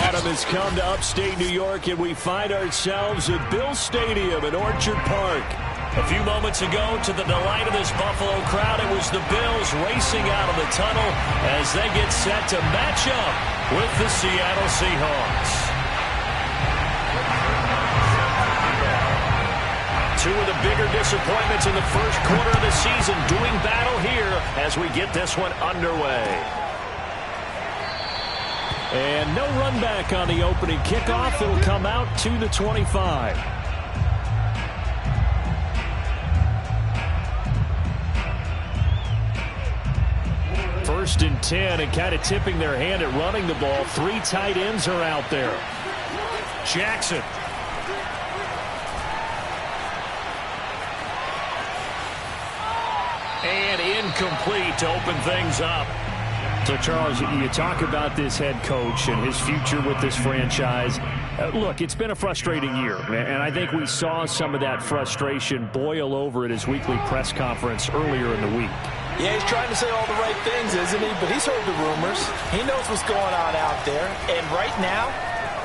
Autumn has come to upstate New York, and we find ourselves at Bill Stadium in Orchard Park. A few moments ago, to the delight of this Buffalo crowd, it was the Bills racing out of the tunnel as they get set to match up with the Seattle Seahawks. Two of the bigger disappointments in the first quarter of the season doing battle here as we get this one underway. And no run back on the opening kickoff. It'll come out to the 25. First and 10, and kind of tipping their hand at running the ball. Three tight ends are out there. Jackson. And incomplete to open things up. So, Charles, you talk about this head coach and his future with this franchise. Look, it's been a frustrating year, and I think we saw some of that frustration boil over at his weekly press conference earlier in the week. Yeah, he's trying to say all the right things, isn't he? But he's heard the rumors. He knows what's going on out there. And right now,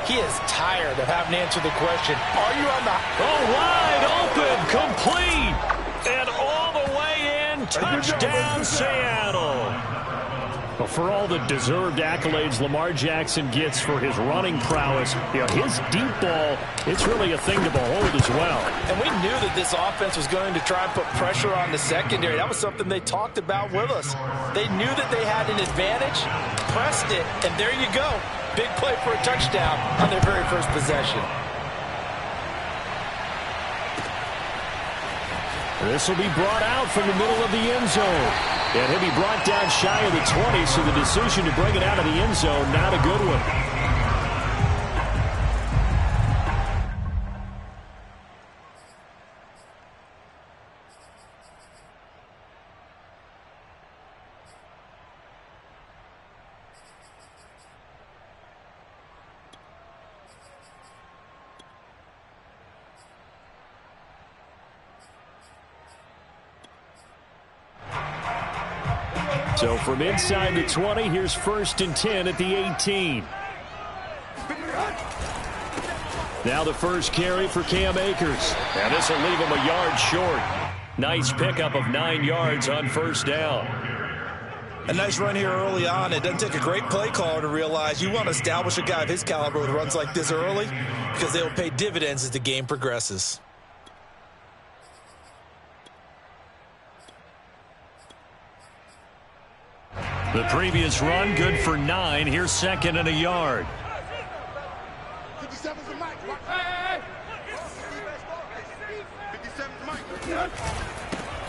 he is tired of having to answer the question, are you on the... Oh, wide open, complete, and all the way in, touchdown Seattle. Well, for all the deserved accolades Lamar Jackson gets for his running prowess, his deep ball, it's really a thing to behold as well. And we knew that this offense was going to try and put pressure on the secondary. That was something they talked about with us. They knew that they had an advantage, pressed it, and there you go. Big play for a touchdown on their very first possession. This will be brought out from the middle of the end zone. And he'll be brought down shy of the 20, so the decision to bring it out of the end zone, not a good one. So from inside the 20, here's first and 10 at the 18. Now the first carry for Cam Akers. And this will leave him a yard short. Nice pickup of 9 yards on first down. A nice run here early on. It doesn't take a great play caller to realize you want to establish a guy of his caliber with runs like this early because they will pay dividends as the game progresses. The previous run, good for 9. Here's second and a yard.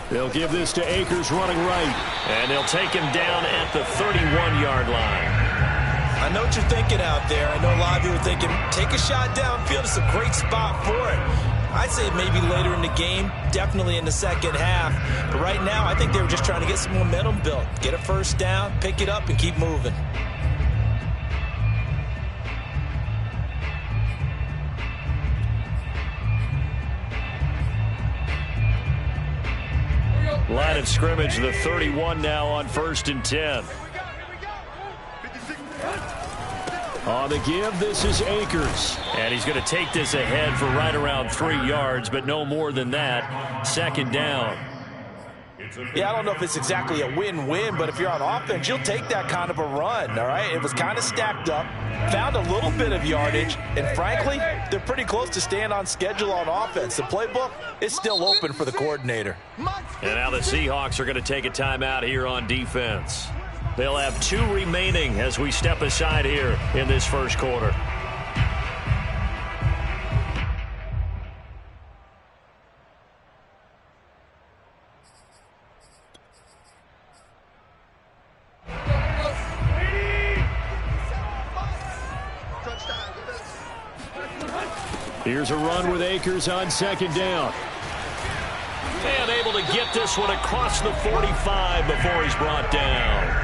They'll give this to Akers running right. And they'll take him down at the 31-yard line. I know what you're thinking out there. I know a lot of you are thinking, take a shot downfield. It's a great spot for it. I'd say maybe later in the game, definitely in the second half. But right now, I think they were just trying to get some momentum built. Get a first down, pick it up, and keep moving. Line of scrimmage, the 31 now on first and 10. On the give, this is Akers. And he's going to take this ahead for right around 3 yards, but no more than that. Second down. Yeah, I don't know if it's exactly a win-win, but if you're on offense, you'll take that kind of a run, all right? It was kind of stacked up, found a little bit of yardage, and frankly, they're pretty close to staying on schedule on offense. The playbook is still open for the coordinator. And now the Seahawks are going to take a timeout here on defense. They'll have 2 remaining as we step aside here in this first quarter. Here's a run with Akers on second down. And able to get this one across the 45 before he's brought down.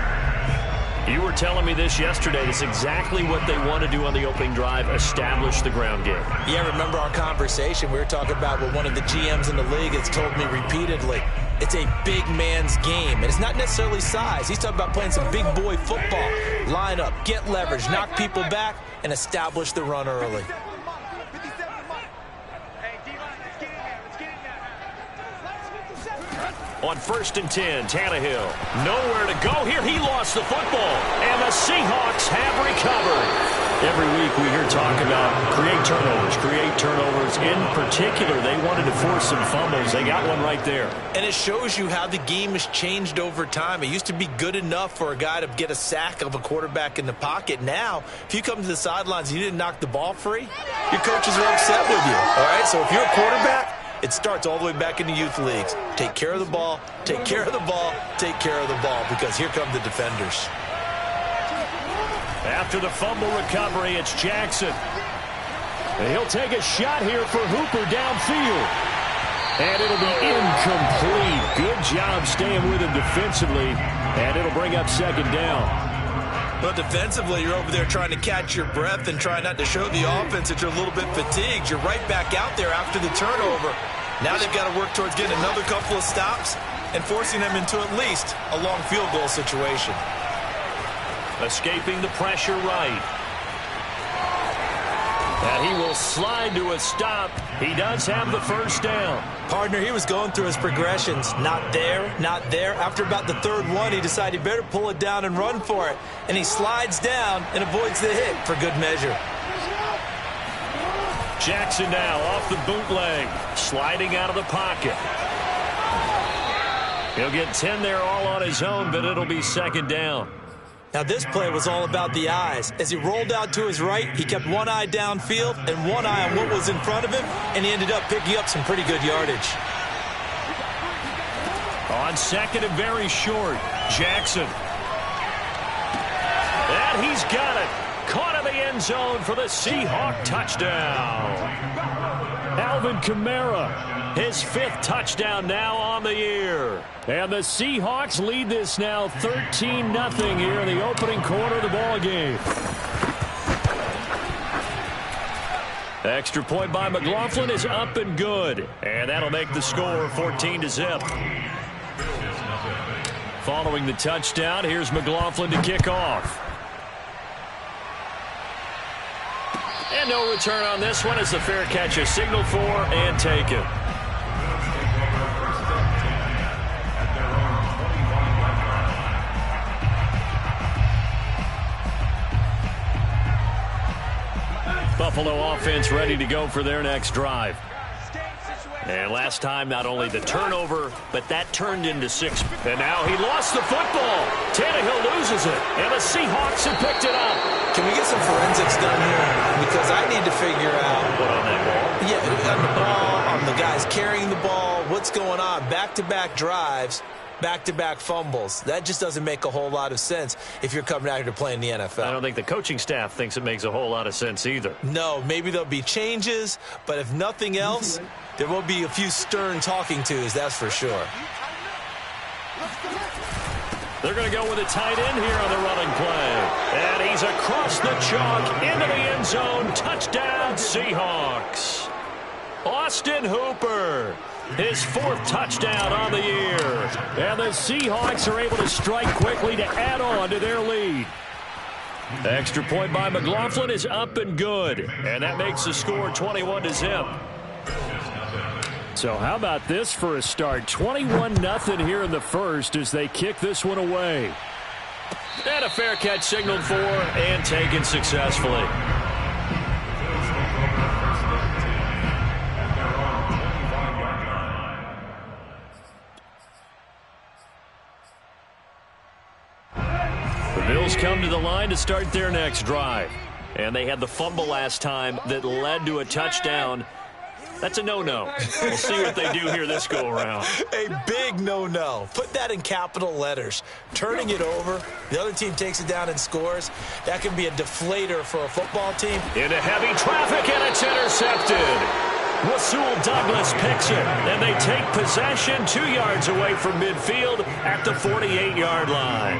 You were telling me this yesterday. That's exactly what they want to do on the opening drive, establish the ground game. Yeah, remember our conversation. We were talking about what one of the GMs in the league has told me repeatedly. It's a big man's game, and it's not necessarily size. He's talking about playing some big boy football. Line up, get leverage, knock people back, and establish the run early. On 1st and 10, Tannehill. Nowhere to go here. He lost the football. And the Seahawks have recovered. Every week we hear talk about create turnovers. In particular, they wanted to force some fumbles. They got one right there. And it shows you how the game has changed over time. It used to be good enough for a guy to get a sack of a quarterback in the pocket. Now, if you come to the sidelines and you didn't knock the ball free, your coaches are upset with you. All right, so if you're a quarterback, it starts all the way back in the youth leagues. Take care of the ball, take care of the ball, take care of the ball, because here come the defenders. After the fumble recovery, it's Jackson. And he'll take a shot here for Hooper downfield. And it'll be incomplete. Good job staying with him defensively. And it'll bring up 2nd down. But defensively, you're over there trying to catch your breath and try not to show the offense that you're a little bit fatigued. You're right back out there after the turnover. Now they've got to work towards getting another couple of stops and forcing them into at least a long field goal situation. Escaping the pressure right. And he will slide to a stop. He does have the 1st down. Partner, he was going through his progressions. Not there, not there. After about the 3rd one, he decided he better pull it down and run for it. And he slides down and avoids the hit for good measure. Jackson now off the bootleg, sliding out of the pocket. He'll get 10 there all on his own, but it'll be 2nd down. Now, this play was all about the eyes. As he rolled out to his right, he kept one eye downfield and one eye on what was in front of him, and he ended up picking up some pretty good yardage. On 2nd and very short, Jackson. And he's got it. Caught in the end zone for the Seahawk touchdown. Alvin Kamara, his 5th touchdown now on the year. And the Seahawks lead this now 13-0 here in the opening quarter of the ball game. Extra point by McLaughlin is up and good. And that'll make the score 14-0. Following the touchdown, here's McLaughlin to kick off. And no return on this one as the fair catch is signaled for and taken. Buffalo offense ready to go for their next drive. And last time, not only the turnover, but that turned into 6. And now he lost the football. Tannehill loses it, and the Seahawks have picked it up. Can we get some forensics done here? Because I need to figure out what on that ball. Yeah, on the ball, on the guys carrying the ball, what's going on. Back-to-back drives, back-to-back fumbles. That just doesn't make a whole lot of sense if you're coming out here to play in the NFL. I don't think the coaching staff thinks it makes a whole lot of sense either. No, maybe there'll be changes, but if nothing else, there will be a few stern talking tos, that's for sure. They're going to go with a tight end here on the running play. And he's across the chalk into the end zone. Touchdown, Seahawks. Austin Hooper, his 4th touchdown on the year. And the Seahawks are able to strike quickly to add on to their lead. The extra point by McLaughlin is up and good. And that makes the score 21-0. So how about this for a start? 21-0 here in the 1st as they kick this one away. And a fair catch signaled for and taken successfully. The Bills come to the line to start their next drive. And they had the fumble last time that led to a touchdown. That's a no-no. We'll see what they do here this go-around. A big no-no. Put that in capital letters. Turning it over, the other team takes it down and scores. That can be a deflator for a football team. Into heavy traffic, and it's intercepted. Rasul Douglas picks it, and they take possession 2 yards away from midfield at the 48-yard line.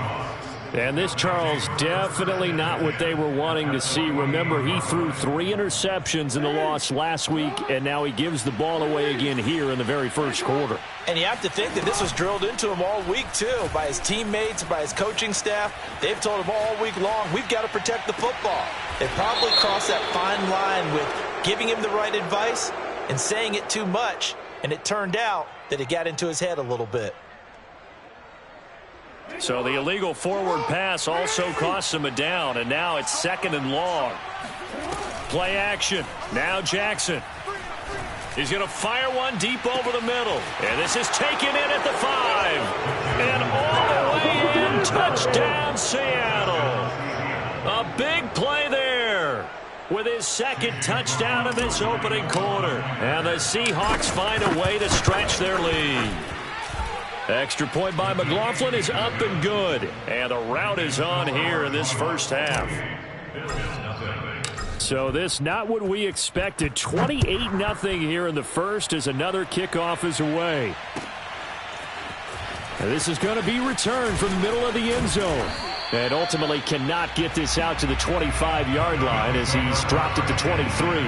And this, Charles, definitely not what they were wanting to see. Remember, he threw 3 interceptions in the loss last week, and now he gives the ball away again here in the very first quarter. And you have to think that this was drilled into him all week, too, by his teammates, by his coaching staff. They've told him all week long, we've got to protect the football. They probably crossed that fine line with giving him the right advice and saying it too much, and it turned out that it got into his head a little bit. So the illegal forward pass also costs him a down, and now it's 2nd and long. Play action. Now Jackson. He's going to fire one deep over the middle. And this is taken in at the 5. And all the way in. Touchdown, Seattle. A big play there with his 2nd touchdown in this opening quarter. And the Seahawks find a way to stretch their lead. Extra point by McLaughlin is up and good. And the route is on here in this first half. So this not what we expected. 28-0 here in the first as another kickoff is away. And this is going to be returned from the middle of the end zone. And ultimately cannot get this out to the 25-yard line as he's dropped at the 23.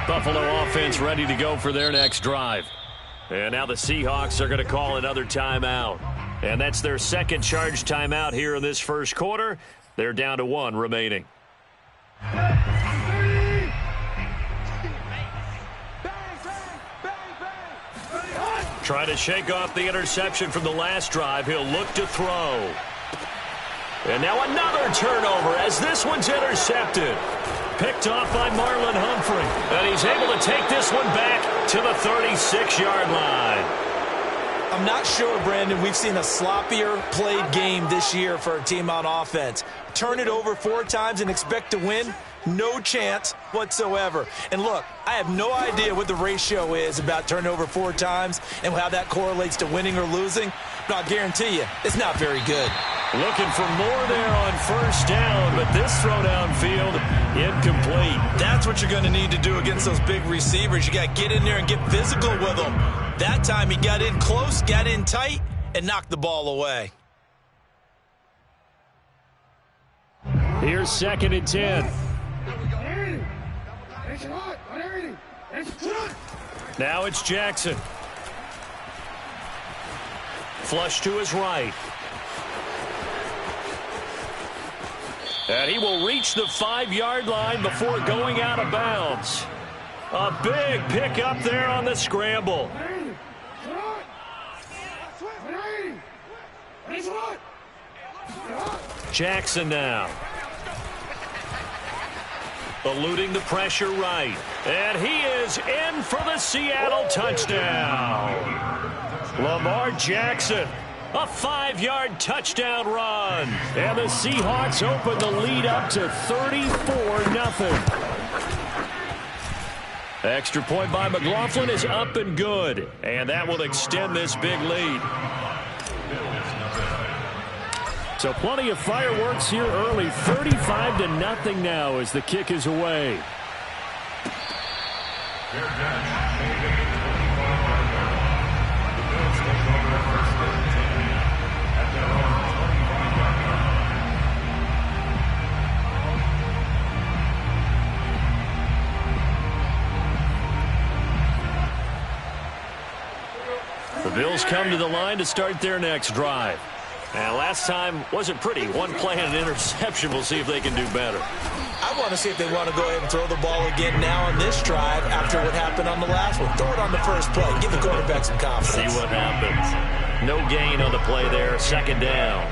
Buffalo offense ready to go for their next drive. And now the Seahawks are going to call another timeout. And that's their 2nd charge timeout here in this first quarter. They're down to 1 remaining. Try to shake off the interception from the last drive. He'll look to throw. And now another turnover as this one's intercepted. Picked off by Marlon Humphrey. And he's able to take this one back to the 36-yard line. I'm not sure, Brandon, we've seen a sloppier played game this year for a team on offense. Turn it over 4 times and expect to win? No chance whatsoever. And look, I have no idea what the ratio is about turnover 4 times and how that correlates to winning or losing. But I'll guarantee you, it's not very good. Looking for more there on first down, but this throw downfield incomplete. That's what you're going to need to do against those big receivers. You got to get in there and get physical with them. That time he got in close, got in tight, and knocked the ball away. Here's 2nd and 10. Now it's Jackson. Flush to his right. And he will reach the 5-yard line before going out of bounds. A big pick up there on the scramble. Jackson now. Eluding the pressure right. And he is in for the Seattle touchdown. Lamar Jackson. A 5-yard touchdown run. And the Seahawks open the lead up to 34-0. Extra point by McLaughlin is up and good. And that will extend this big lead. So plenty of fireworks here early. 35-0 now as the kick is away. The Bills come to the line to start their next drive. And last time wasn't pretty. One play and an interception. We'll see if they can do better. I want to see if they want to go ahead and throw the ball again now on this drive after what happened on the last one. Throw it on the first play. Give the quarterback some confidence. See what happens. No gain on the play there. 2nd down.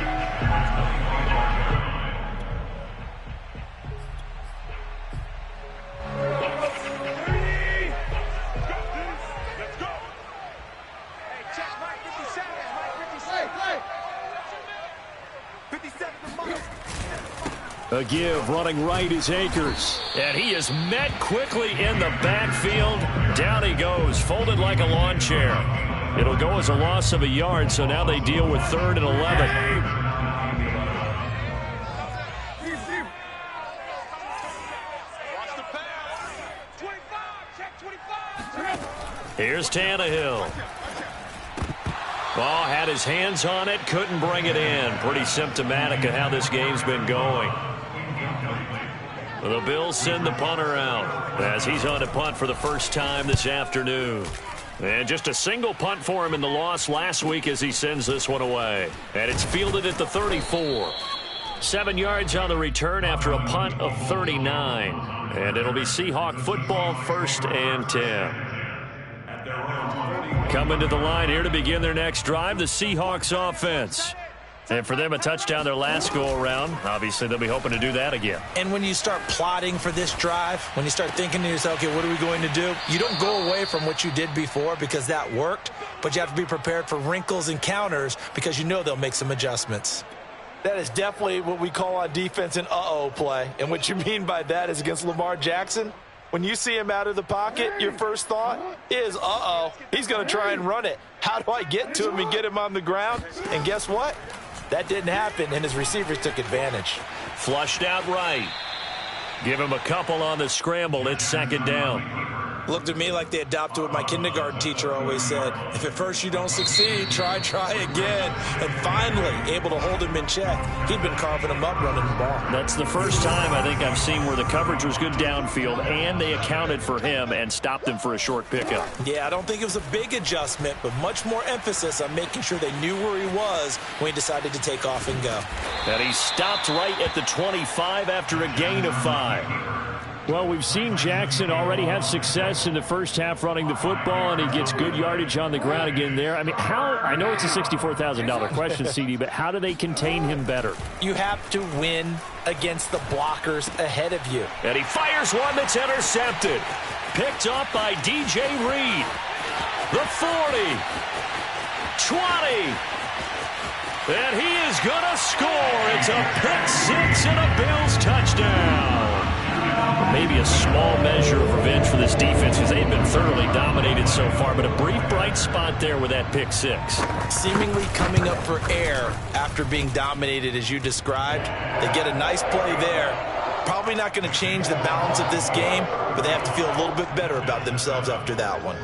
A give running right is Akers. And he is met quickly in the backfield. Down he goes, folded like a lawn chair. It'll go as a loss of a yard, so now they deal with 3rd and 11. Here's Tannehill. Oh, had his hands on it, couldn't bring it in. Pretty symptomatic of how this game's been going. The Bills send the punter out as he's on to punt for the first time this afternoon. And just a single punt for him in the loss last week as he sends this one away. And it's fielded at the 34. 7 yards on the return after a punt of 39. And it'll be Seahawk football, 1st and 10. Coming to the line here to begin their next drive, the Seahawks offense. And for them, a touchdown their last go-around. Obviously, they'll be hoping to do that again. And when you start plotting for this drive, when you start thinking to yourself, okay, what are we going to do? You don't go away from what you did before because that worked, but you have to be prepared for wrinkles and counters because you know they'll make some adjustments. That is definitely what we call on defense an uh-oh play. And what you mean by that is against Lamar Jackson, when you see him out of the pocket, your first thought is, uh-oh, he's going to try and run it. How do I get to him and get him on the ground? And guess what? That didn't happen, and his receivers took advantage. Flushed out right. Give him a couple on the scramble. It's 2nd down. Looked at me like they adopted what my kindergarten teacher always said. If at first you don't succeed, try again. And finally, able to hold him in check. He'd been carving him up running the ball. That's the first time I think I've seen where the coverage was good downfield, and they accounted for him and stopped him for a short pickup. Yeah, I don't think it was a big adjustment, but much more emphasis on making sure they knew where he was when he decided to take off and go. And he stopped right at the 25 after a gain of 5. Well, we've seen Jackson already have success in the first half running the football, and he gets good yardage on the ground again there. I mean, I know it's a $64,000 question, CD, but how do they contain him better? You have to win against the blockers ahead of you. And he fires one that's intercepted. Picked up by DJ Reed. The 40. 20. And he is going to score. It's a pick six and a Bills touchdown. Maybe a small measure of revenge for this defense because they've been thoroughly dominated so far, but a brief bright spot there with that pick six. Seemingly coming up for air after being dominated as you described. They get a nice play there. Probably not going to change the balance of this game, but they have to feel a little bit better about themselves after that one.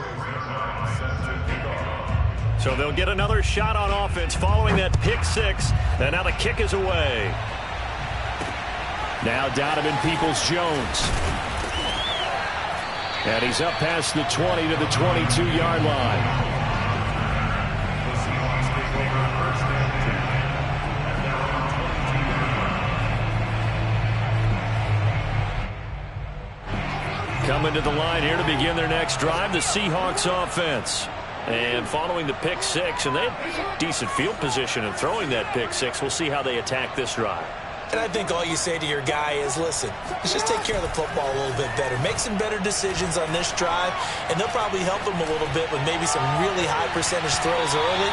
So they'll get another shot on offense following that pick six, and now the kick is away. Now Donovan Peoples-Jones. And he's up past the 20 to the 22-yard line. Coming to the line here to begin their next drive, the Seahawks offense. And following the pick six, and they had decent field position in throwing that pick six. We'll see how they attack this drive. And I think all you say to your guy is, listen, let's just take care of the football a little bit better. Make some better decisions on this drive, and they'll probably help him a little bit with maybe some really high percentage throws early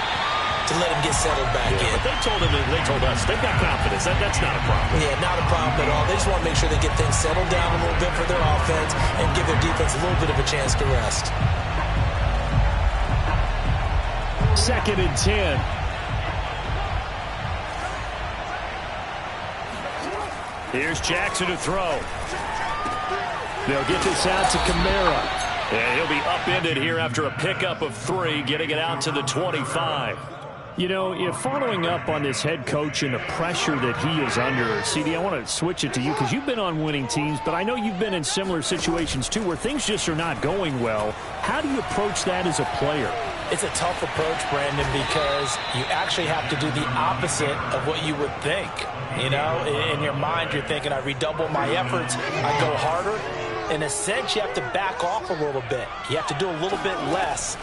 to let him get settled back in. But they told us, they've got confidence. That's not a problem. Yeah, not a problem at all. They just want to make sure they get things settled down a little bit for their offense and give their defense a little bit of a chance to rest. 2nd and 10. Here's Jackson to throw. They'll get this out to Kamara. And he'll be upended here after a pickup of 3, getting it out to the 25. You know, following up on this head coach and the pressure that he is under, CD, I want to switch it to you because you've been on winning teams, but I know you've been in similar situations too where things just are not going well. How do you approach that as a player? It's a tough approach, Brandon, because you actually have to do the opposite of what you would think. You know, in your mind, you're thinking, I redouble my efforts, I go harder. In a sense, you have to back off a little bit. You have to do a little bit less.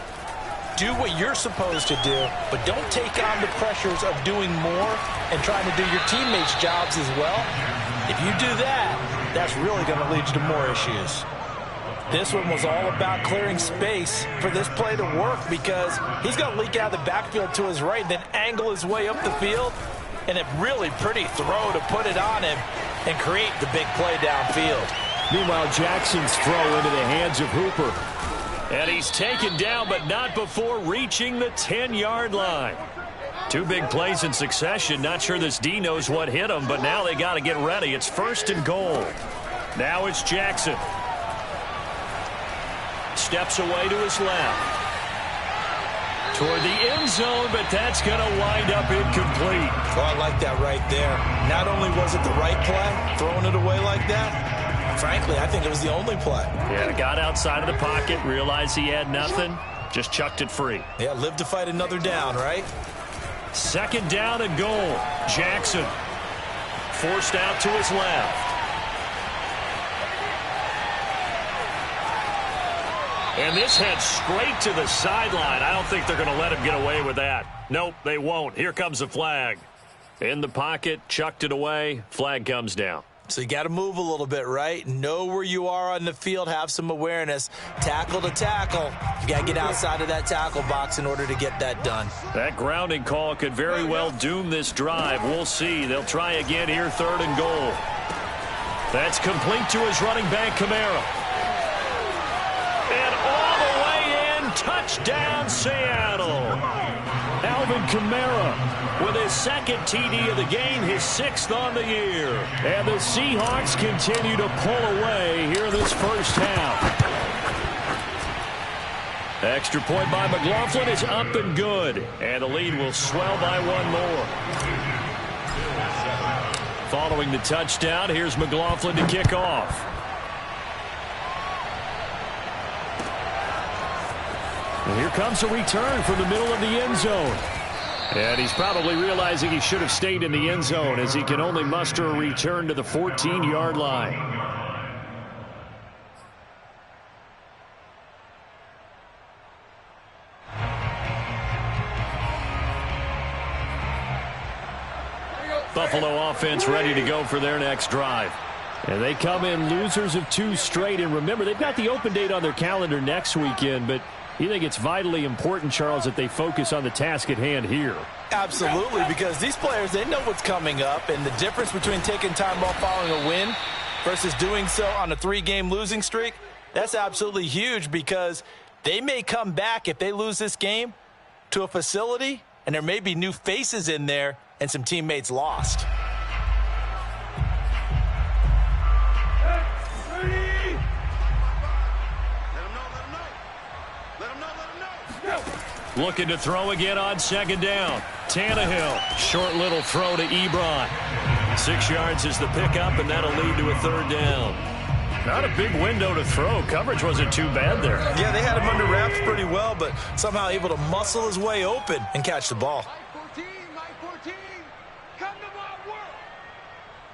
Do what you're supposed to do, but don't take on the pressures of doing more and trying to do your teammates' jobs as well. If you do that, that's really going to lead you to more issues. This one was all about clearing space for this play to work because he's going to leak out of the backfield to his right, then angle his way up the field, and a really pretty throw to put it on him and create the big play downfield. Meanwhile, Jackson's throw into the hands of Hooper. And he's taken down, but not before reaching the 10-yard line. 2 big plays in succession. Not sure this D knows what hit him, but now they got to get ready. It's 1st and goal. Now it's Jackson. Steps away to his left. toward the end zone, but that's going to wind up incomplete. Oh, I like that right there. Not only was it the right play, throwing it away like that, frankly, I think it was the only play. Yeah, got outside of the pocket, realized he had nothing, just chucked it free. Yeah, live to fight another down, right? Second down and goal. Jackson forced out to his left. And this heads straight to the sideline. I don't think they're going to let him get away with that. Nope, they won't. Here comes the flag. In the pocket, chucked it away. Flag comes down. So you got to move a little bit, right? Know where you are on the field. Have some awareness. Tackle to tackle. You got to get outside of that tackle box in order to get that done. That grounding call could very well doom this drive. We'll see. They'll try again here, third and goal. That's complete to his running back, Kamara. And all the way in, touchdown, Seattle. Alvin Kamara with his second TD of the game, his sixth on the year. And the Seahawks continue to pull away here in this first half. Extra point by McLaughlin is up and good. And the lead will swell by one more. Following the touchdown, here's McLaughlin to kick off. And here comes a return from the middle of the end zone. And he's probably realizing he should have stayed in the end zone as he can only muster a return to the 14-yard line. Buffalo offense ready to go for their next drive. And they come in losers of two straight. And remember, they've got the open date on their calendar next weekend, but you think it's vitally important, Charles, that they focus on the task at hand here? Absolutely, because these players, they know what's coming up, and the difference between taking time off following a win versus doing so on a 3-game losing streak, that's absolutely huge because they may come back if they lose this game to a facility, and there may be new faces in there and some teammates lost. Looking to throw again on second down. Tannehill, short little throw to Ebron. 6 yards is the pickup, and that'll lead to a third down. Not a big window to throw. Coverage wasn't too bad there. Yeah, they had him under wraps pretty well, but somehow able to muscle his way open and catch the ball. My 14, come to my work.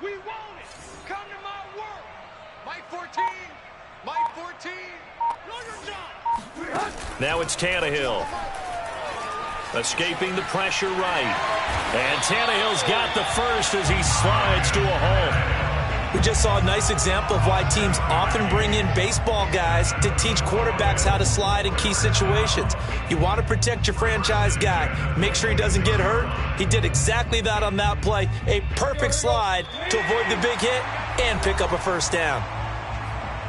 We want it. Come to my work. My 14, know your job. Now it's Tannehill. Escaping the pressure right. And Tannehill's got the first as he slides to a hole. We just saw a nice example of why teams often bring in baseball guys to teach quarterbacks how to slide in key situations. You want to protect your franchise guy. Make sure he doesn't get hurt. He did exactly that on that play. A perfect slide to avoid the big hit and pick up a first down.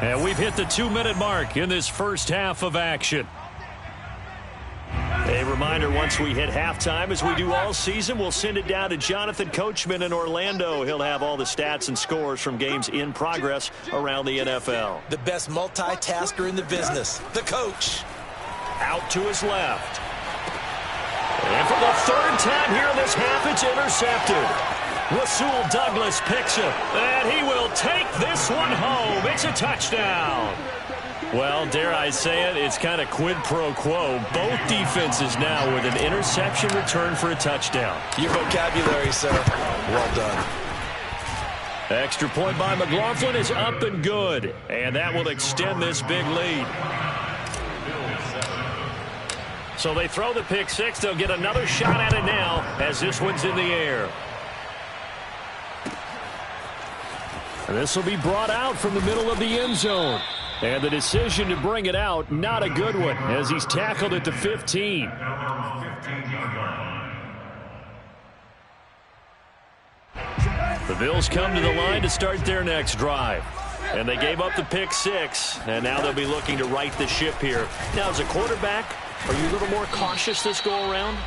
And we've hit the 2-minute mark in this first half of action. A reminder, once we hit halftime, as we do all season, we'll send it down to Jonathan Coachman in Orlando. He'll have all the stats and scores from games in progress around the NFL. The best multitasker in the business, the coach. Out to his left. And for the third time here in this half, it's intercepted. Rasul Douglas picks it, and he will take this one home. It's a touchdown. Well, dare I say it, it's kind of quid pro quo. Both defenses now with an interception return for a touchdown. Your vocabulary, sir. Well done. Extra point by McLaughlin is up and good, and that will extend this big lead. So they throw the pick six. They'll get another shot at it now as this one's in the air. And this will be brought out from the middle of the end zone. And the decision to bring it out, not a good one, as he's tackled at the 15. The Bills come to the line to start their next drive. And they gave up the pick six, and now they'll be looking to right the ship here. Now, as a quarterback, are you a little more cautious this go-around?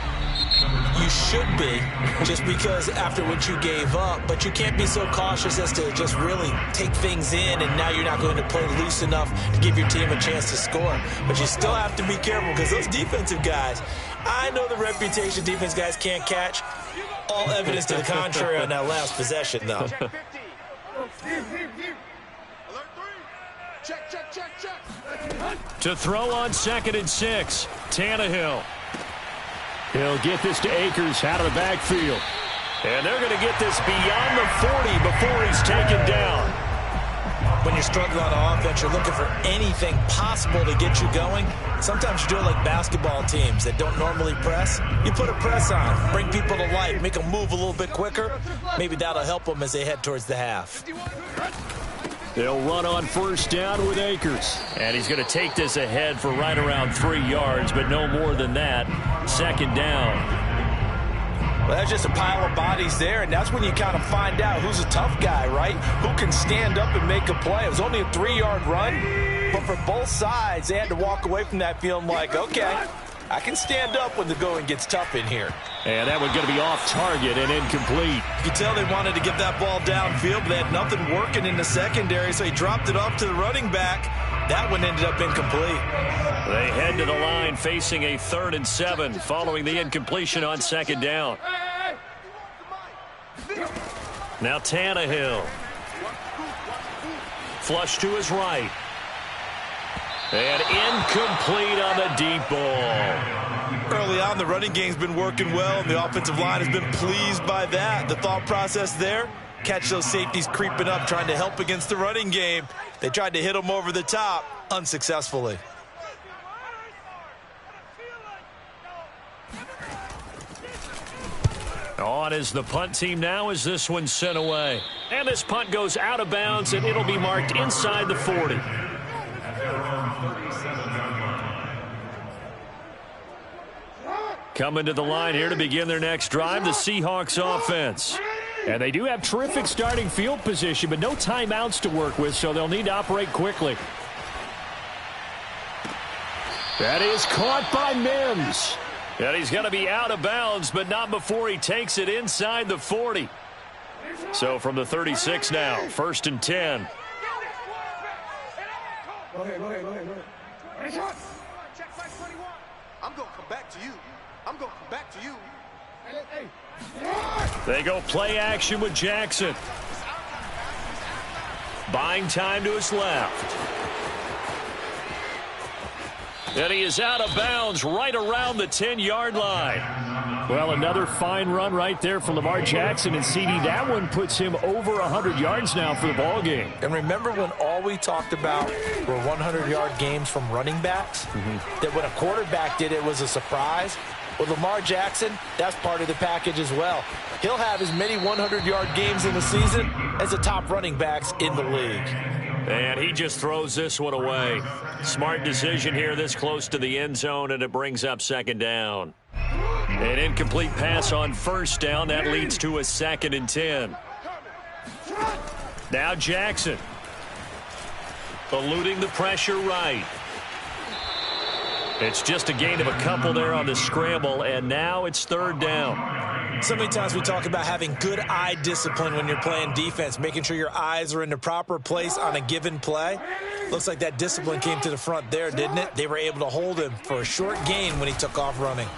You should be, just because after what you gave up, but you can't be so cautious as to just really take things in, and now you're not going to play loose enough to give your team a chance to score. But you still have to be careful because those defensive guys, I know the reputation defense guys can't catch. All evidence to the contrary on that last possession, though. To throw on 2nd and 6, Tannehill. He'll get this to Akers out of the backfield. And they're going to get this beyond the 40 before he's taken down. When you're struggling on offense, you're looking for anything possible to get you going. Sometimes you do it like basketball teams that don't normally press. You put a press on, bring people to life, make them move a little bit quicker. Maybe that'll help them as they head towards the half. They'll run on 1st down with Akers. And he's going to take this ahead for right around 3 yards, but no more than that. 2nd down. Well, that's just a pile of bodies there, and that's when you kind of find out who's a tough guy, right? Who can stand up and make a play. It was only a 3-yard run, but for both sides, they had to walk away from that feeling like, okay, I can stand up when the going gets tough in here. And that one's going to be off target and incomplete. You could tell they wanted to get that ball downfield, but they had nothing working in the secondary, so he dropped it off to the running back. That one ended up incomplete. They head to the line facing a 3rd and 7 following the incompletion on 2nd down. Now Tannehill. Flush to his right. And incomplete on the deep ball. Early on, the running game's been working well, and the offensive line has been pleased by that. The thought process there, catch those safeties creeping up, trying to help against the running game. They tried to hit them over the top, unsuccessfully. On is the punt team now as this one's sent away. And this punt goes out of bounds, and it'll be marked inside the 40. Coming to the line here to begin their next drive, the Seahawks offense. And they do have terrific starting field position, but no timeouts to work with, so they'll need to operate quickly. That is caught by Mims. And he's going to be out of bounds, but not before he takes it inside the 40. So from the 36 now, 1st and 10. Go ahead. Check my 21. I'm going to come back to you. They go play action with Jackson. Buying time to his left. And he is out of bounds right around the 10-yard line. Well, another fine run right there from Lamar Jackson, and CD, that one puts him over 100 yards now for the ball game. And remember when all we talked about were 100-yard games from running backs? That when a quarterback did it was a surprise? With Lamar Jackson, that's part of the package as well. He'll have as many 100-yard games in the season as the top running backs in the league. And he just throws this one away. Smart decision here this close to the end zone, and it brings up 2nd down. An incomplete pass on 1st down. That leads to a 2nd and 10. Now Jackson. Eluding the pressure right. It's just a gain of a couple there on the scramble, and now it's 3rd down. So many times we talk about having good eye discipline when you're playing defense, making sure your eyes are in the proper place on a given play. Looks like that discipline came to the front there, didn't it? They were able to hold him for a short gain when he took off running.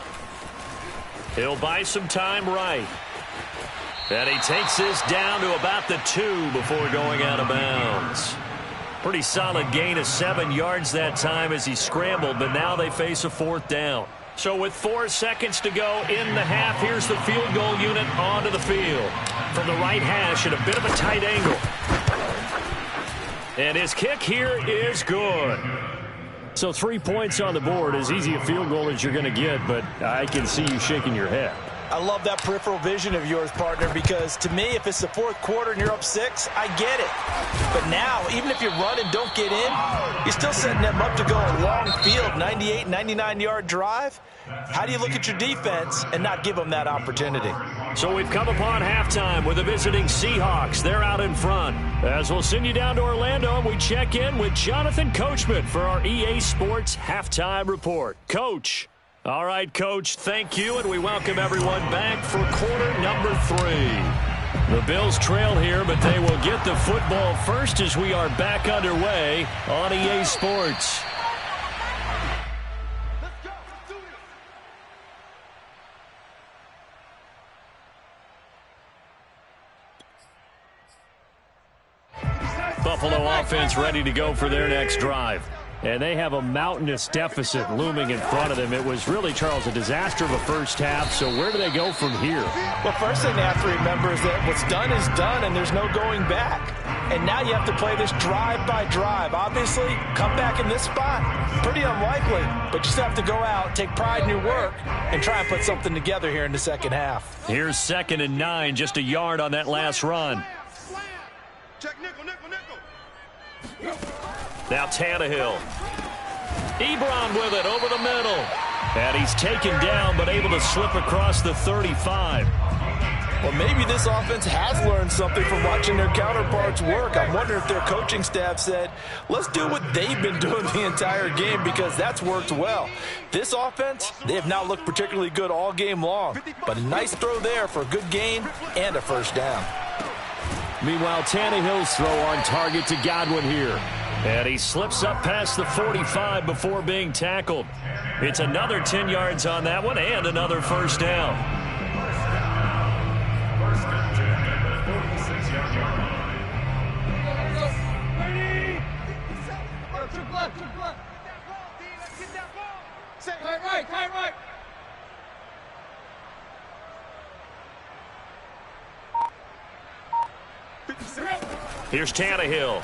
He'll buy some time right. And he takes this down to about the 2 before going out of bounds. Pretty solid gain of 7 yards that time as he scrambled, but now they face a 4th down. So with 4 seconds to go in the half, here's the field goal unit onto the field. From the right hash at a bit of a tight angle. And his kick here is good. So 3 points on the board, as easy a field goal as you're going to get, but I can see you shaking your head. I love that peripheral vision of yours, partner, because to me, if it's the 4th quarter and you're up 6, I get it. But now, even if you run and don't get in, you're still setting them up to go a long field, 98, 99-yard drive. How do you look at your defense and not give them that opportunity? So we've come upon halftime with the visiting Seahawks. They're out in front. As we'll send you down to Orlando, and we check in with Jonathan Coachman for our EA Sports Halftime Report. Coach. All right, Coach, thank you, and we welcome everyone back for quarter number 3. The Bills trail here, but they will get the football first as we are back underway on EA Sports. Buffalo offense ready to go for their next drive. And they have a mountainous deficit looming in front of them. It was really, Charles, a disaster of a first half. So where do they go from here? Well, first thing they have to remember is that what's done is done, and there's no going back. And now you have to play this drive by drive. Obviously, come back in this spot, pretty unlikely. But you just have to go out, take pride in your work, and try and put something together here in the second half. Here's 2nd and 9, just a yard on that last run. Check nickel, nickel, nickel. Now Tannehill. Ebron with it over the middle. And he's taken down, but able to slip across the 35. Well, maybe this offense has learned something from watching their counterparts work. I'm wondering if their coaching staff said, let's do what they've been doing the entire game, because that's worked well. This offense, they have not looked particularly good all game long. But a nice throw there for a good gain and a first down. Meanwhile, Tannehill's throw on target to Godwin here. And he slips up past the 45 before being tackled. It's another 10 yards on that one and another first down. Right. Here's Tannehill.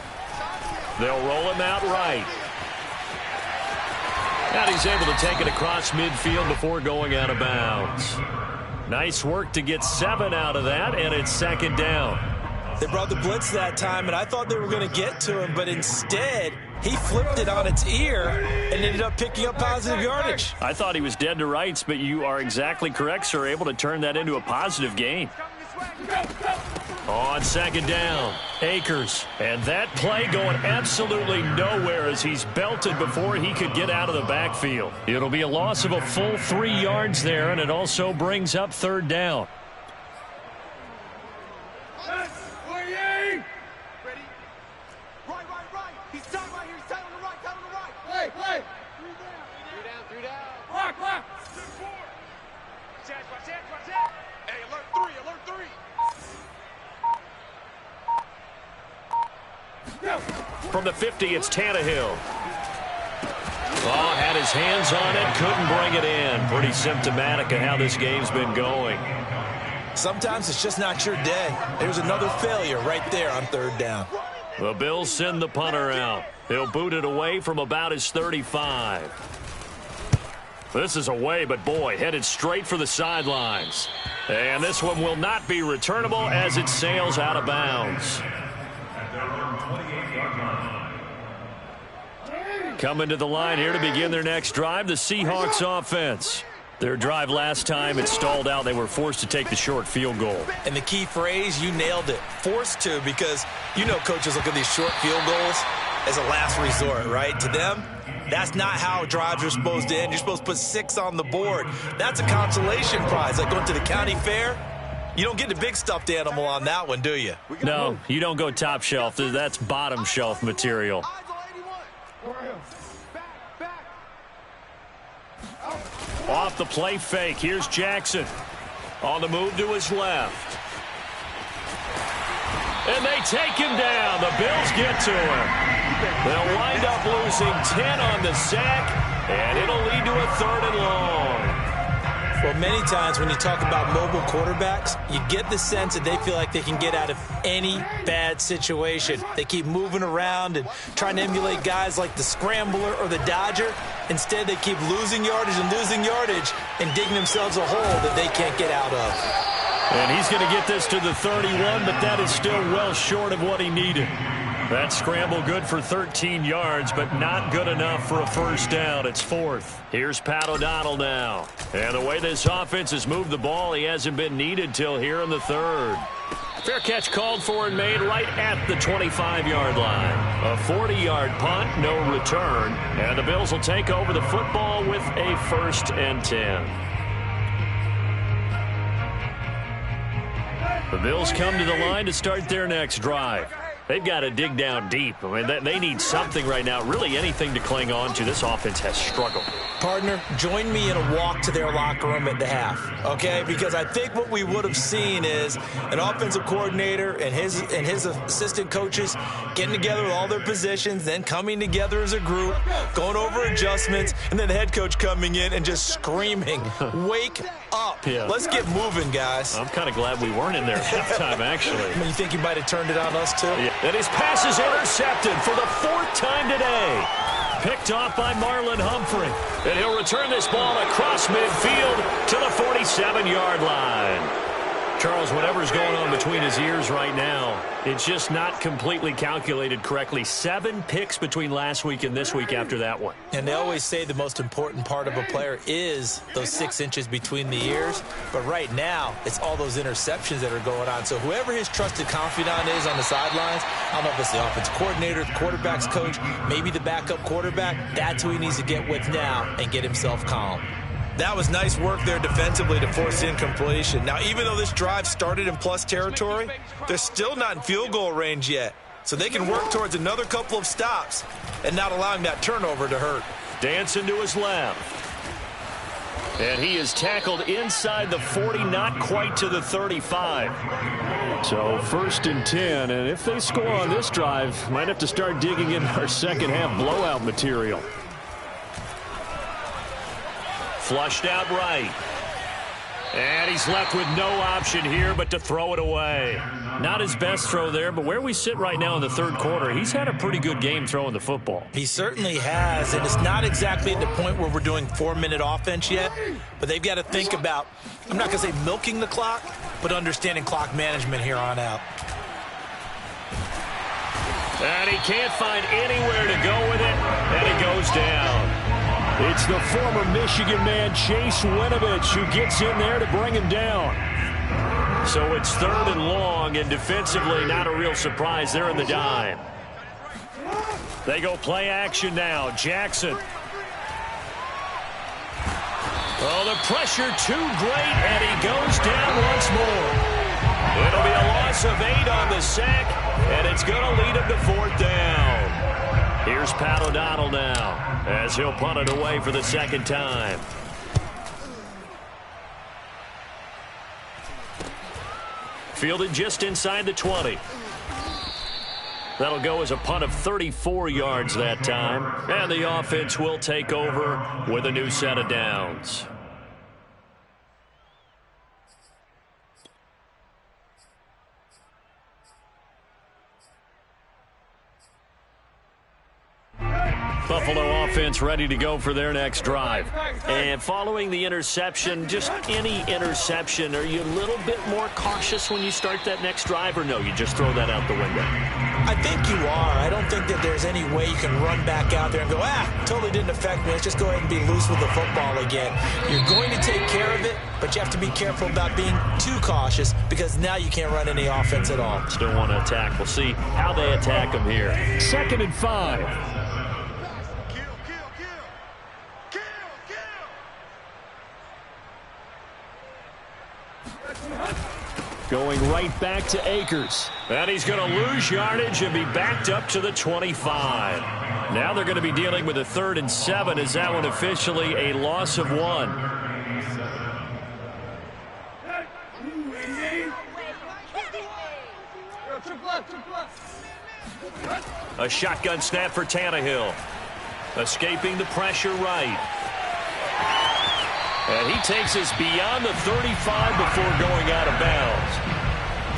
They'll roll him out right. And he's able to take it across midfield before going out of bounds. Nice work to get 7 out of that, and it's 2nd down. They brought the blitz that time, and I thought they were going to get to him, but instead he flipped it on its ear and ended up picking up positive yardage. I thought he was dead to rights, but you are exactly correct, sir. Able to turn that into a positive gain. On 2nd down, Akers. And that play going absolutely nowhere as he's belted before he could get out of the backfield. It'll be a loss of a full 3 yards there, and it also brings up 3rd down. Ready? Right. He's tight right here. He's tight on the right. Play. 3 down. Block. Hey, alert 3. From the 50, it's Tannehill. Oh, had his hands on it, couldn't bring it in. Pretty symptomatic of how this game's been going. Sometimes it's just not your day. There's another failure right there on 3rd down. The Bills send the punter out. He'll boot it away from about his 35. This is away, but boy, headed straight for the sidelines. And this one will not be returnable as it sails out of bounds. Coming to the line here to begin their next drive, the Seahawks offense. Their drive last time, it stalled out. They were forced to take the short field goal. And the key phrase, you nailed it, forced to, because you know coaches look at these short field goals as a last resort, right? To them, that's not how drives are supposed to end. You're supposed to put 6 on the board. That's a consolation prize, like going to the county fair. You don't get the big stuffed animal on that one, do you? No, you don't go top shelf. That's bottom shelf material. Off the play fake. Here's Jackson. On the move to his left. And they take him down. The Bills get to him. They'll wind up losing 10 on the sack, and it'll lead to a 3rd and long. Well, many times when you talk about mobile quarterbacks, you get the sense that they feel like they can get out of any bad situation. They keep moving around and trying to emulate guys like the Scrambler or the Dodger. Instead, they keep losing yardage and digging themselves a hole that they can't get out of. And he's going to get this to the 31, but that is still well short of what he needed. That scramble good for 13 yards, but not good enough for a first down. It's 4th. Here's Pat O'Donnell now. And the way this offense has moved the ball, he hasn't been needed till here in the 3rd. Fair catch called for and made right at the 25-yard line. A 40-yard punt, no return. And the Bills will take over the football with a 1st and 10. The Bills come to the line to start their next drive. They've got to dig down deep. I mean, they need something right now, really anything to cling on to. This offense has struggled. Partner, join me in a walk to their locker room at the half, okay? Because I think what we would have seen is an offensive coordinator and his assistant coaches getting together with all their positions, then coming together as a group, going over adjustments, and then the head coach coming in and just screaming, wake up. Yeah. Let's get moving, guys. I'm kind of glad we weren't in there at halftime, actually. You think you might have turned it on us, too? Yeah. And his pass is intercepted for the 4th time today. Picked off by Marlon Humphrey. And he'll return this ball across midfield to the 47-yard line. Charles, whatever's going on between his ears right now, it's just not completely calculated correctly. 7 picks between last week and this week after that one. And they always say the most important part of a player is those 6 inches between the ears. But right now, it's all those interceptions that are going on. So whoever his trusted confidant is on the sidelines, I don't know if it's the offensive coordinator, the quarterback's coach, maybe the backup quarterback, that's who he needs to get with now and get himself calm. That was nice work there defensively to force incompletion. Now, even though this drive started in plus territory, they're still not in field goal range yet. So they can work towards another couple of stops and not allowing that turnover to hurt. Dancing to his left. And he is tackled inside the 40, not quite to the 35. So 1st and 10, and if they score on this drive, might have to start digging in our second half blowout material. Flushed out right. And he's left with no option here but to throw it away. Not his best throw there, but where we sit right now in the 3rd quarter, he's had a pretty good game throwing the football. He certainly has, and it's not exactly at the point where we're doing 4-minute offense yet, but they've got to think about, I'm not going to say milking the clock, but understanding clock management here on out. And he can't find anywhere to go with it, and it goes down. It's the former Michigan man, Chase Winovich, who gets in there to bring him down. So it's 3rd and long, and defensively not a real surprise. They're in the dime. They go play action now. Jackson. Oh, the pressure too great, and he goes down once more. It'll be a loss of 8 on the sack, and it's going to lead him to 4th down. Here's Pat O'Donnell now, as he'll punt it away for the 2nd time. Fielded just inside the 20. That'll go as a punt of 34 yards that time. And the offense will take over with a new set of downs. Buffalo offense ready to go for their next drive. And following the interception, just any interception, are you a little bit more cautious when you start that next drive, or no, you just throw that out the window? I think you are. I don't think that there's any way you can run back out there and go, totally didn't affect me. Let's just go ahead and be loose with the football again. You're going to take care of it, but you have to be careful about being too cautious because now you can't run any offense at all. Still want to attack. We'll see how they attack them here. 2nd and 5. Going right back to Akers. And he's going to lose yardage and be backed up to the 25. Now they're going to be dealing with a 3rd and 7. Is that one officially a loss of 1? A shotgun snap for Tannehill. Escaping the pressure right. And he takes us beyond the 35 before going out of bounds.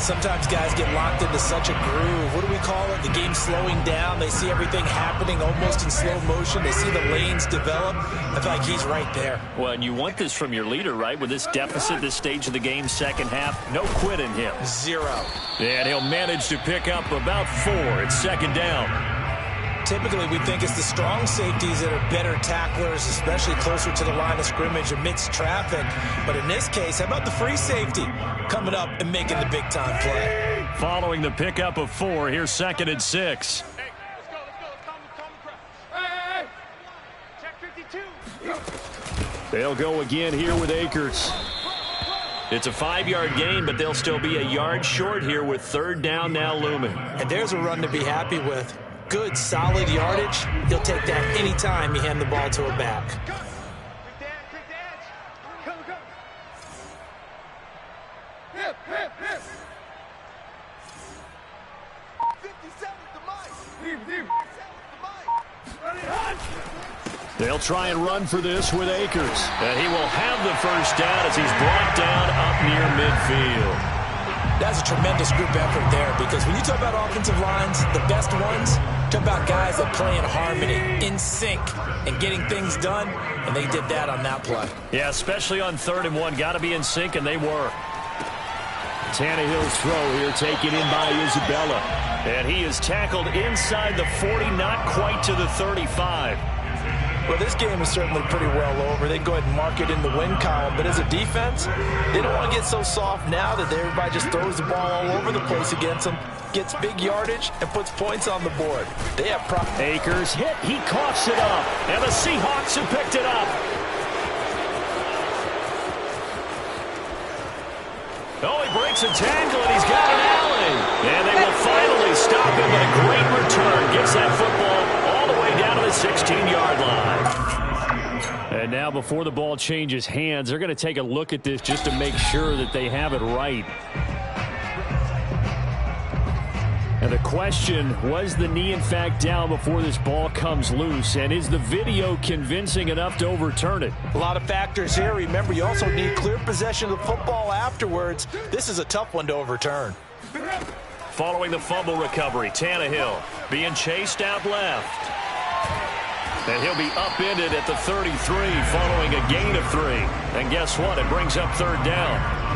Sometimes guys get locked into such a groove. What do we call it? The game slowing down. They see everything happening almost in slow motion. They see the lanes develop. I feel like he's right there. Well, and you want this from your leader, right? With this deficit, this stage of the game, 2nd half, no quit in him. 0. And he'll manage to pick up about 4. It's 2nd down. Typically, we think it's the strong safeties that are better tacklers, especially closer to the line of scrimmage amidst traffic. But in this case, how about the free safety coming up and making the big-time play? Following the pickup of 4, here's 2nd and 6. Hey, let's go. Calm the crowd. Hey. Check 52. They'll go again here with Akers. It's a 5-yard gain, but they'll still be a yard short here with third down now looming. And there's a run to be happy with. Good, solid yardage. He'll take that anytime you hand the ball to a back. They'll try and run for this with Akers. And he will have the first down as he's brought down up near midfield. That's a tremendous group effort there, because when you talk about offensive lines, the best ones, talk about guys that play in harmony, in sync, and getting things done, and they did that on that play. Yeah, especially on 3rd and 1. Got to be in sync, and they were. Tannehill's throw here taken in by Isabella. And he is tackled inside the 40, not quite to the 35. Well, this game is certainly pretty well over. They go ahead and mark it in the win column. But as a defense, they don't want to get so soft now that everybody just throws the ball all over the place against them, gets big yardage, and puts points on the board. They have Akers hit. He coughs it up. And the Seahawks have picked it up. Oh, he breaks a tackle, and he's got an alley. And they will finally stop him, but a great return. Gets that football all the way down to the 16-yard line. And now before the ball changes hands, they're going to take a look at this just to make sure that they have it right. And the question, was the knee in fact down before this ball comes loose? And is the video convincing enough to overturn it? A lot of factors here. Remember, you also need clear possession of the football afterwards. This is a tough one to overturn. Following the fumble recovery, Tannehill being chased out left. And he'll be upended at the 33 following a gain of 3. And guess what? It brings up third down.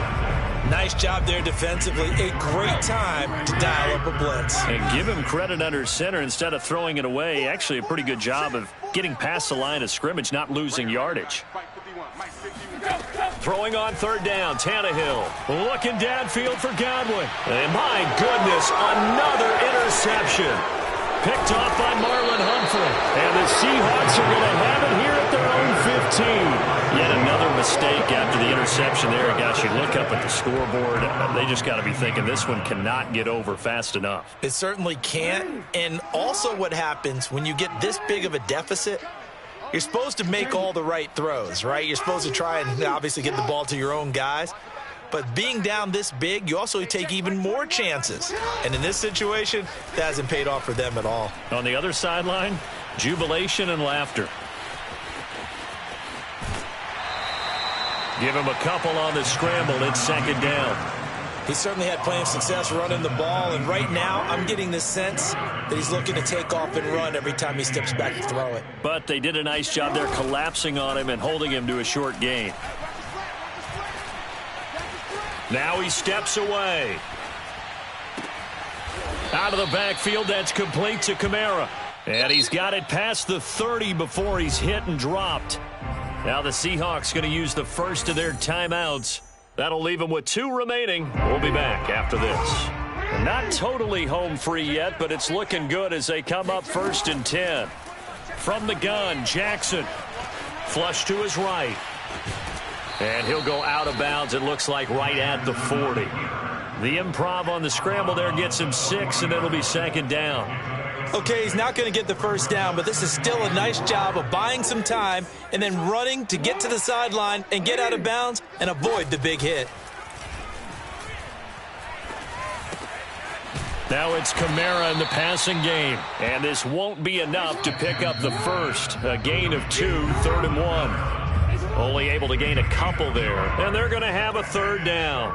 Nice job there defensively. A great time to dial up a blitz. And give him credit under center instead of throwing it away. Actually a pretty good job of getting past the line of scrimmage, not losing yardage. Throwing on third down, Tannehill looking downfield for Godwin. And my goodness, another interception. Picked off by Marlon Humphrey. And the Seahawks are going to have it here at their own 15. Yet another mistake after the interception there. Gosh, you look up at the scoreboard. They just got to be thinking this one cannot get over fast enough. It certainly can't. And also what happens when you get this big of a deficit, you're supposed to make all the right throws, right? You're supposed to try and obviously get the ball to your own guys. But being down this big, you also take even more chances. And in this situation, that hasn't paid off for them at all. On the other sideline, jubilation and laughter. Give him a couple on the scramble. It's second down. He certainly had plenty of success running the ball. And right now, I'm getting the sense that he's looking to take off and run every time he steps back to throw it. But they did a nice job there collapsing on him and holding him to a short gain. Now he steps away. Out of the backfield, that's complete to Kamara. And he's got it past the 30 before he's hit and dropped. Now the Seahawks going to use the first of their timeouts. That'll leave them with 2 remaining. We'll be back after this. Not totally home free yet, but it's looking good as they come up 1st and 10. From the gun, Jackson. Flush to his right. And he'll go out of bounds, it looks like, right at the 40. The improv on the scramble there gets him 6, and it'll be second down. Okay, he's not going to get the first down, but this is still a nice job of buying some time and then running to get to the sideline and get out of bounds and avoid the big hit. Now it's Kamara in the passing game. And this won't be enough to pick up the first. A gain of 2, 3rd and 1. Only able to gain a couple there. And they're going to have a third down.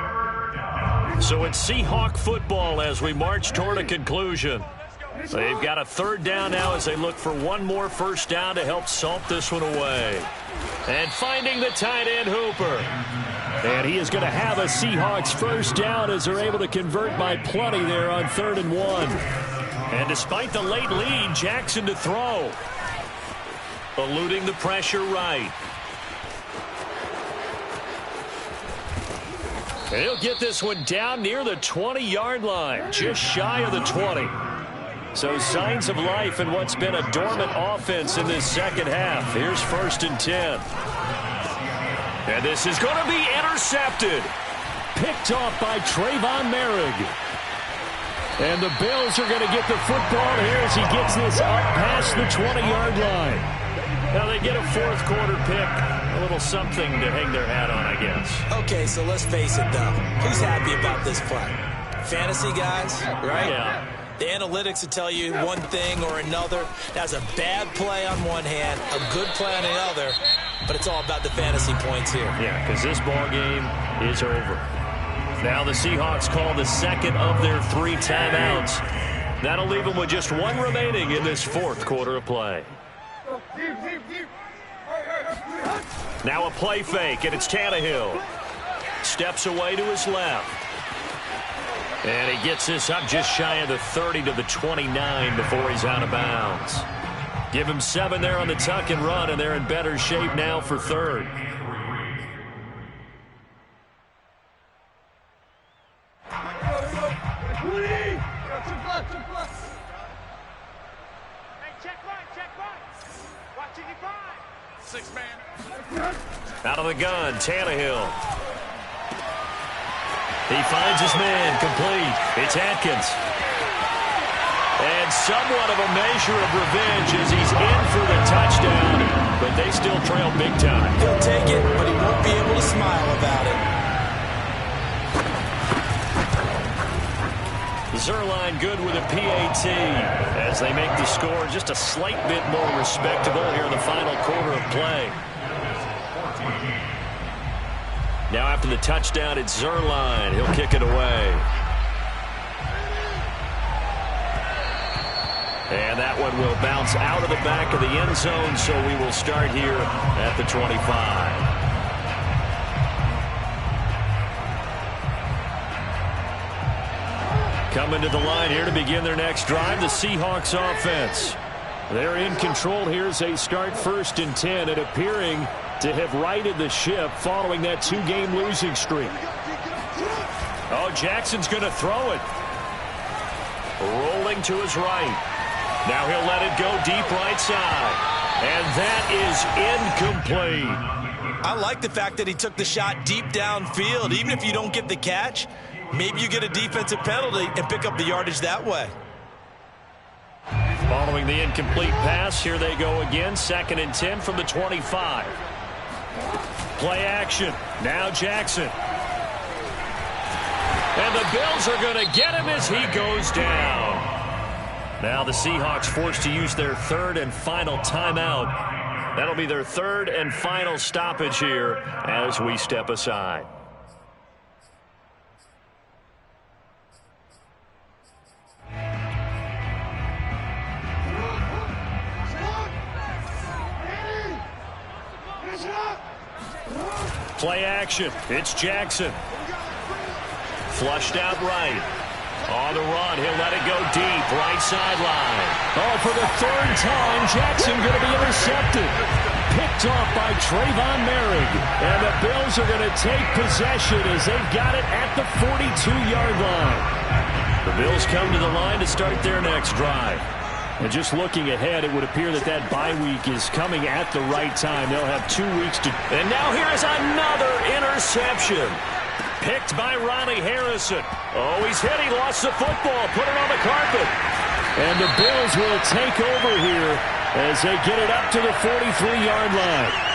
So it's Seahawk football as we march toward a conclusion. They've got a third down now as they look for one more first down to help salt this one away. And finding the tight end Hooper. And he is going to have a Seahawks first down as they're able to convert by plenty there on 3rd and 1. And despite the late lead, Jackson to throw. Eluding the pressure right. He'll get this one down near the 20-yard line, just shy of the 20. So signs of life in what's been a dormant offense in this second half. Here's 1st and 10. And this is going to be intercepted. Picked off by Trayvon Merrick. And the Bills are going to get the football here as he gets this up past the 20-yard line. Now they get a fourth quarter pick. A little something to hang their hat on, I guess. Okay, so let's face it, though. Who's happy about this play? Fantasy guys, right? Yeah. The analytics will tell you one thing or another. That's a bad play on one hand, a good play on the other, but it's all about the fantasy points here. Yeah, because this ball game is over. Now the Seahawks call the second of their 3 timeouts. That'll leave them with just 1 remaining in this fourth quarter of play. Now a play fake, and it's Tannehill. Steps away to his left. And he gets this up just shy of the 30 to the 29 before he's out of bounds. Give him 7 there on the tuck and run, and they're in better shape now for third. Out of the gun, Tannehill. He finds his man, complete. It's Atkins. And somewhat of a measure of revenge as he's in for the touchdown, but they still trail big time. He'll take it, but he won't be able to smile about it. Zerline good with a PAT as they make the score just a slight bit more respectable here in the final quarter of play. Now after the touchdown, it's Zerline. He'll kick it away. And that one will bounce out of the back of the end zone, so we will start here at the 25. Coming to the line here to begin their next drive, the Seahawks offense. They're in control here as they start 1st and 10 and appearing to have righted the ship following that 2-game losing streak. Oh, Jackson's going to throw it. Rolling to his right. Now he'll let it go deep right side. And that is incomplete. I like the fact that he took the shot deep downfield. Even if you don't get the catch, maybe you get a defensive penalty and pick up the yardage that way. Following the incomplete pass, here they go again. 2nd and 10 from the 25. Play action. Now Jackson. And the Bills are going to get him as he goes down. Now the Seahawks forced to use their 3rd and final timeout. That'll be their 3rd and final stoppage here as we step aside. Play action. It's Jackson. Flushed out right. On the run, he'll let it go deep. Right sideline. Oh, for the 3rd time, Jackson going to be intercepted. Picked off by Trayvon Merrick. And the Bills are going to take possession as they've got it at the 42-yard line. The Bills come to the line to start their next drive. And just looking ahead, it would appear that that bye week is coming at the right time. They'll have 2 weeks to... And now here is another interception. Picked by Ronnie Harrison. Oh, he's hit. He lost the football. Put it on the carpet. And the Bills will take over here as they get it up to the 43-yard line.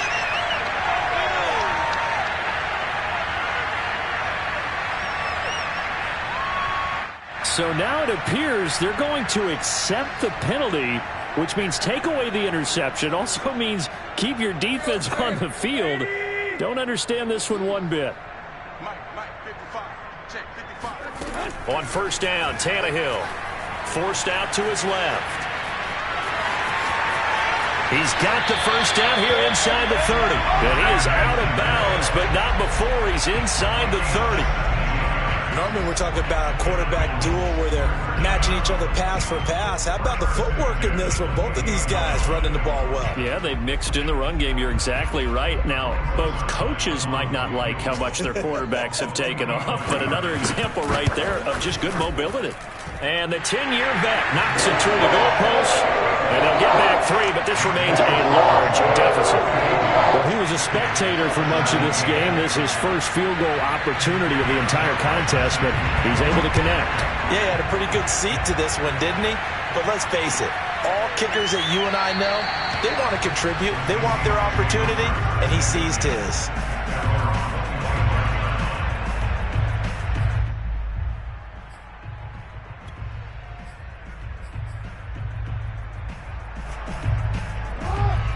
So now it appears they're going to accept the penalty, which means take away the interception. Also means keep your defense on the field. Don't understand this one bit. On 1st down, Tannehill forced out to his left. He's got the 1st down here inside the 30. And he is out of bounds, but not before he's inside the 30. normally we're talking about a quarterback duel where they're matching each other pass for pass. How about the footwork in this with both of these guys running the ball well? Yeah, they've mixed in the run game. You're exactly right. Now, both coaches might not like how much their quarterbacks have taken off, but another example right there of just good mobility. And the 10-year vet knocks it through the goalpost, and they'll get back 3, but this remains a large deficit. Well, he was a spectator for much of this game. This is his first field goal opportunity of the entire contest, but he's able to connect. Yeah, he had a pretty good seat to this one, didn't he? But let's face it, all kickers that you and I know, they want to contribute. They want their opportunity, and he seized his.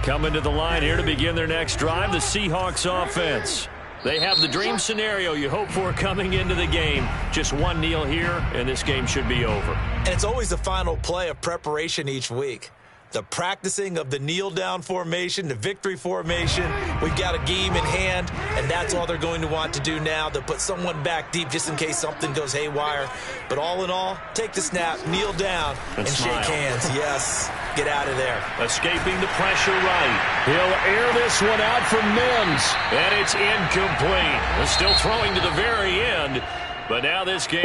Coming to the line here to begin their next drive, the Seahawks offense. They have the dream scenario you hope for coming into the game. Just one kneel here, and this game should be over. And it's always the final play of preparation each week. The practicing of the kneel-down formation, the victory formation. We've got a game in hand, and that's all they're going to want to do now. They'll put someone back deep just in case something goes haywire. But all in all, take the snap, kneel down, and shake hands. Yes, get out of there. Escaping the pressure right. He'll air this one out from Mims, and it's incomplete. Still throwing to the very end, but now this game